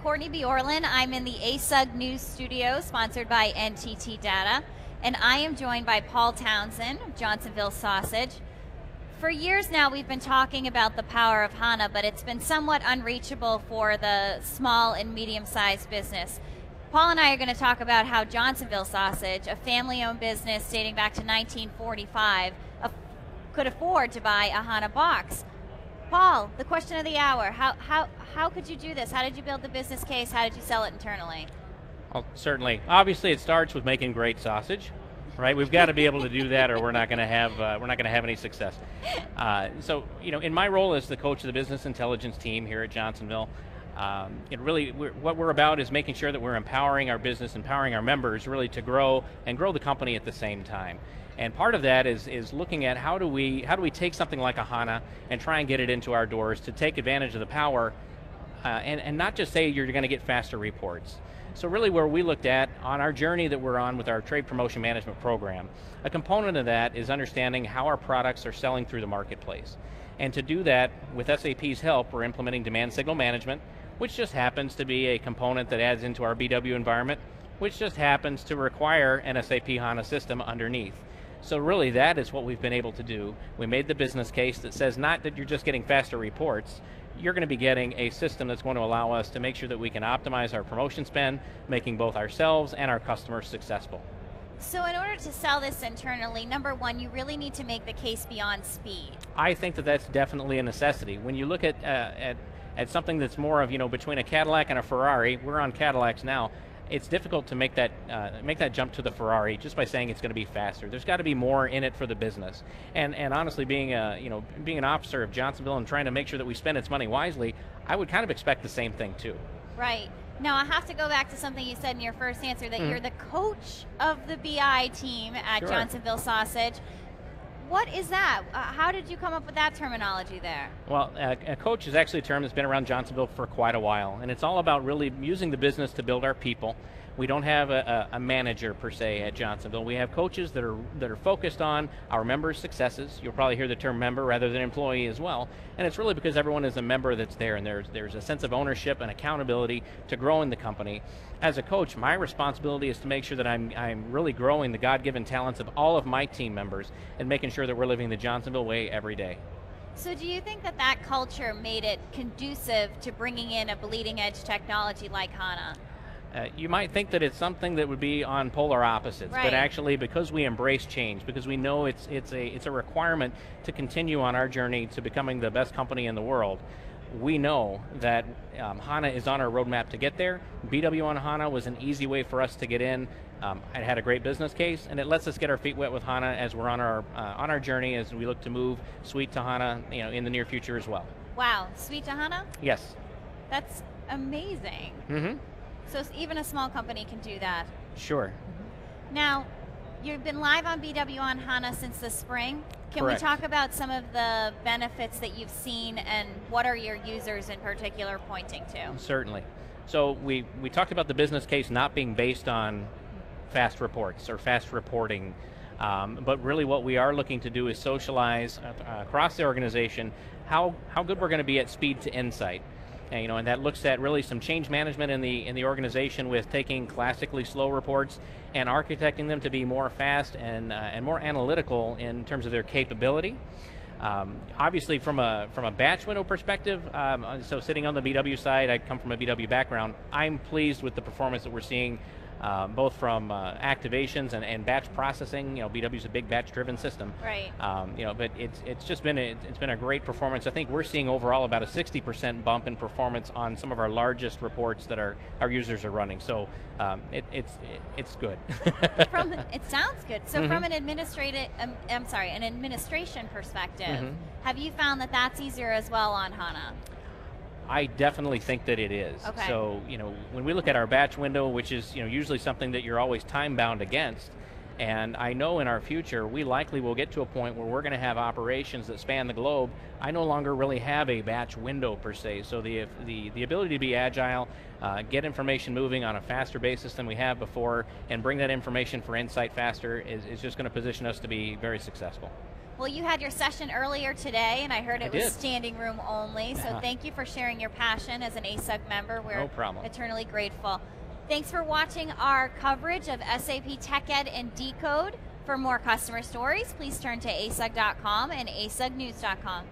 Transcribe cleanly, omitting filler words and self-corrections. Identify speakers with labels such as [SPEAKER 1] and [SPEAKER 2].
[SPEAKER 1] Courtney B. Orland. I'm in the ASUG News Studio, sponsored by NTT Data, and I am joined by Paul Townsend of Johnsonville Sausage. For years now, we've been talking about the power of HANA, but it's been somewhat unreachable for the small and medium-sized business. Paul and I are going to talk about how Johnsonville Sausage, a family-owned business dating back to 1945, could afford to buy a HANA box. Paul, the question of the hour, how could you do this? How did you build the business case? How did you sell it internally?
[SPEAKER 2] Well, certainly. Obviously, it starts with making great sausage, right? We've got to be able to do that, or we're not going to have any success. So, in my role as the coach of the business intelligence team here at Johnsonville, what we're about is making sure that we're empowering our business, empowering our members, really to grow and grow the company at the same time. And part of that is looking at how do we take something like a HANA and try and get it into our doors to take advantage of the power, and not just say you're going to get faster reports. So really where we looked at on our journey that we're on with our trade promotion management program, a component of that is understanding how our products are selling through the marketplace. And to do that, with SAP's help, we're implementing demand signal management, which just happens to be a component that adds into our BW environment, which just happens to require an SAP HANA system underneath. So really that is what we've been able to do. We made the business case that says not that you're just getting faster reports, you're going to be getting a system that's going to allow us to make sure that we can optimize our promotion spend, making both ourselves and our customers successful.
[SPEAKER 1] So in order to sell this internally, number one, you really need to make the case beyond speed.
[SPEAKER 2] I think that that's definitely a necessity. When you look at something that's more of, between a Cadillac and a Ferrari, we're on Cadillacs now, it's difficult to make that jump to the Ferrari just by saying it's going to be faster. There's got to be more in it for the business. And honestly, being an officer of Johnsonville and trying to make sure that we spend its money wisely, I would kind of expect the same thing too.
[SPEAKER 1] Right. Now I have to go back to something you said in your first answer, that you're the coach of the BI team at
[SPEAKER 2] Sure.
[SPEAKER 1] Johnsonville Sausage. What is that? How did you come up with that terminology there?
[SPEAKER 2] Well, a coach is actually a term that's been around Johnsonville for quite a while, and it's all about really using the business to build our people. We don't have a manager per se at Johnsonville. We have coaches that are focused on our members' successes. You'll probably hear the term member rather than employee as well, and it's really because everyone is a member that's there, and there's a sense of ownership and accountability to growing the company. As a coach, my responsibility is to make sure that I'm really growing the God-given talents of all of my team members and making sure that we're living the Johnsonville way every day.
[SPEAKER 1] So do you think that culture made it conducive to bringing in a bleeding-edge technology like HANA?
[SPEAKER 2] You might think that it's something that would be on polar opposites,
[SPEAKER 1] right.
[SPEAKER 2] But actually, because we embrace change, because we know it's a requirement to continue on our journey to becoming the best company in the world, we know that HANA is on our roadmap to get there. BW on HANA was an easy way for us to get in. It had a great business case, and it lets us get our feet wet with HANA as we're on our journey as we look to move Suite to HANA, in the near future as well.
[SPEAKER 1] Wow, Suite to HANA?
[SPEAKER 2] Yes.
[SPEAKER 1] That's amazing.
[SPEAKER 2] Mm-hmm.
[SPEAKER 1] So even a small company can do that.
[SPEAKER 2] Sure.
[SPEAKER 1] Now, you've been live on BW on HANA since the spring. Can
[SPEAKER 2] Correct.
[SPEAKER 1] we talk about some of the benefits that you've seen, and what are your users in particular pointing to?
[SPEAKER 2] Certainly. So we talked about the business case not being based on fast reports or fast reporting, but really what we are looking to do is socialize across the organization how good we're going to be at speed to insight. And that looks at really some change management in the organization with taking classically slow reports and architecting them to be more fast and more analytical in terms of their capability. Obviously, from a batch window perspective, so sitting on the BW side, I come from a BW background. I'm pleased with the performance that we're seeing. Both from activations and batch processing. BW's a big batch-driven system.
[SPEAKER 1] Right.
[SPEAKER 2] But it's been a great performance. I think we're seeing overall about a 60% bump in performance on some of our largest reports that our users are running. So it's good.
[SPEAKER 1] It sounds good. So from an administration perspective, have you found that that's easier as well on HANA?
[SPEAKER 2] I definitely think that it is.
[SPEAKER 1] Okay.
[SPEAKER 2] So, when we look at our batch window, which is, usually something that you're always time bound against, and I know in our future, we likely will get to a point where we're going to have operations that span the globe. I no longer really have a batch window per se. So the ability to be agile, get information moving on a faster basis than we have before, and bring that information for insight faster is just going to position us to be very successful.
[SPEAKER 1] Well, you had your session earlier today, and I heard it was
[SPEAKER 2] did.
[SPEAKER 1] standing room only, so
[SPEAKER 2] Uh-huh.
[SPEAKER 1] thank you for sharing your passion as an ASUG member. We're
[SPEAKER 2] No problem.
[SPEAKER 1] eternally grateful. Thanks for watching our coverage of SAP TechEd and Decode. For more customer stories, please turn to asug.com and asugnews.com.